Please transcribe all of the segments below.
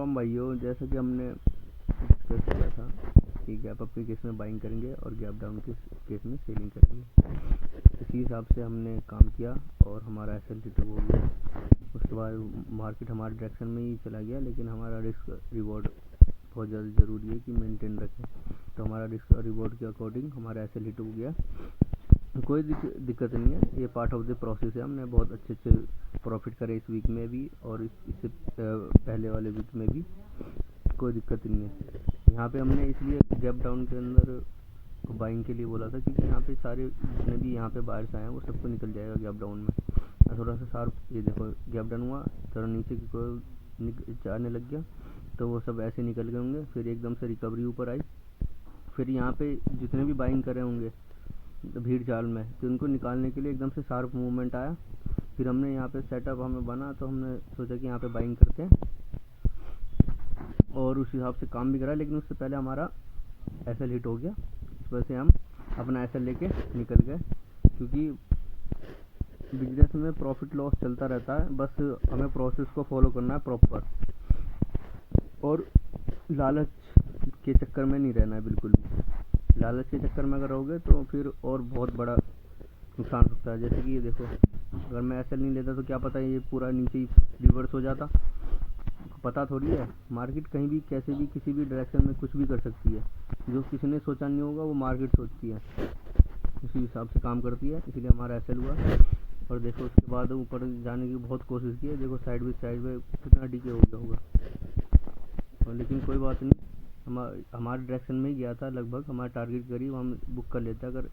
राम भाइयों, जैसा कि हमने डिस्कस किया था कि गैप अप के केस में बाइंग करेंगे और गैप डाउन के केस में सेलिंग करेंगे। इसी हिसाब से हमने काम किया और हमारा SL2 हो गया। उसके बाद मार्केट हमारे डायरेक्शन में ही चला गया, लेकिन हमारा रिस्क रिवॉर्ड बहुत ज़्यादा ज़रूरी है कि मेंटेन रखें। तो हमारा रिस्क और रिवॉर्ड के अकॉर्डिंग हमारा SL2 हो गया। कोई दिक्कत नहीं है, ये पार्ट ऑफ द प्रोसेस है। हमने बहुत अच्छे प्रॉफिट करे इस वीक में भी और इससे पहले वाले वीक में भी, कोई दिक्कत नहीं है। यहाँ पे हमने इसलिए गैप डाउन के अंदर बाइंग के लिए बोला था क्योंकि यहाँ पे सारे जितने भी यहाँ पे बायर्स आए हैं वो सबको निकल जाएगा गैप डाउन में। थोड़ा सा शार्प, ये देखो गैप डाउन हुआ, थोड़ा नीचे की को जाने लग गया तो वो सब ऐसे निकल गए होंगे। फिर एकदम से रिकवरी ऊपर आई। फिर यहाँ पे जितने भी बाइंग करे होंगे भीड़ चाल में, तो उनको निकालने के लिए एकदम से शार्प मूवमेंट आया। फिर हमने यहाँ पे सेटअप हमें बना, तो हमने सोचा कि यहाँ पे बाइंग करते हैं और उस हिसाब से काम भी करा। लेकिन उससे पहले हमारा SL हिट हो गया, इस वजह से हम अपना SL लेके निकल गए। क्योंकि बिजनेस में प्रॉफिट लॉस चलता रहता है, बस हमें प्रोसेस को फॉलो करना है प्रॉपर, और लालच के चक्कर में नहीं रहना है बिल्कुल भी। लालच के चक्कर में अगर रहोगे तो फिर और बहुत बड़ा नुकसान हो सकता है। जैसे कि ये देखो, अगर मैं SL नहीं लेता तो क्या पता ये पूरा नीचे ही रिवर्स हो जाता। पता थोड़ी है, मार्केट कहीं भी कैसे भी किसी भी डायरेक्शन में कुछ भी कर सकती है। जो किसी ने सोचा नहीं होगा वो मार्केट सोचती है, उसी हिसाब से काम करती है। इसलिए हमारा SL हुआ। और देखो उसके बाद ऊपर जाने की बहुत कोशिश की है। देखो साइड में कितना डीके हो गया होगा, और लेकिन कोई बात नहीं, हमारे डायरेक्शन में ही गया था लगभग। हमारा टारगेट करीब हम बुक कर लेते। अगर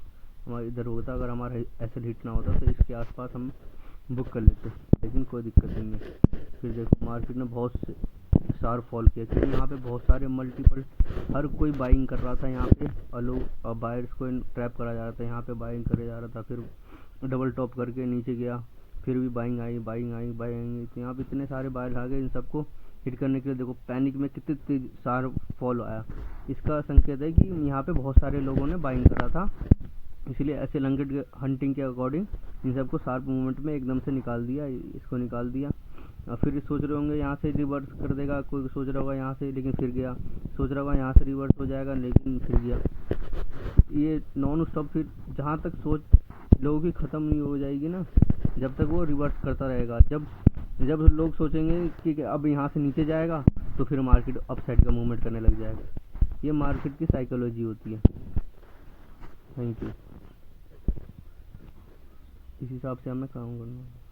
हमारा इधर होता, अगर हमारा SL हिट ना होता तो इसके आसपास हम बुक कर लेते, लेकिन कोई दिक्कत नहीं है। फिर देखो मार्केट ने बहुत शार्प फॉल किया क्योंकि यहाँ पे बहुत सारे मल्टीपल, हर कोई बाइंग कर रहा था यहाँ पे, और लोग बायर्स को ट्रैप करा जा रहा था। यहाँ पे बाइंग करे जा रहा था, फिर डबल टॉप करके नीचे गया, फिर भी बाइंग आई। तो यहाँ पे इतने सारे बायर्स आ गए, इन सबको हिट करने के लिए देखो पैनिक में कितनी तेज शार्प फॉल आया। इसका संकेत है कि यहाँ पे बहुत सारे लोगों ने बाइंग करा था, इसलिए ऐसे लंगेट हंटिंग के अकॉर्डिंग इन सबको शार्प मूवमेंट में एकदम से निकाल दिया, इसको निकाल दिया। फिर सोच रहे होंगे यहाँ से रिवर्स कर देगा, कोई सोच रहा होगा यहाँ से, लेकिन फिर गया। सोच रहा होगा यहाँ से रिवर्स हो जाएगा, लेकिन फिर गया। ये नॉन स्टॉप, फिर जहाँ तक सोच लोगों की ख़त्म नहीं हो जाएगी ना, जब तक वो रिवर्स करता रहेगा। जब लोग सोचेंगे कि अब यहाँ से नीचे जाएगा, तो फिर मार्केट अप साइड का मूवमेंट करने लग जाएगा। ये मार्केट की साइकोलॉजी होती है। Thank you. इस हिसाब से हमें काम करना है।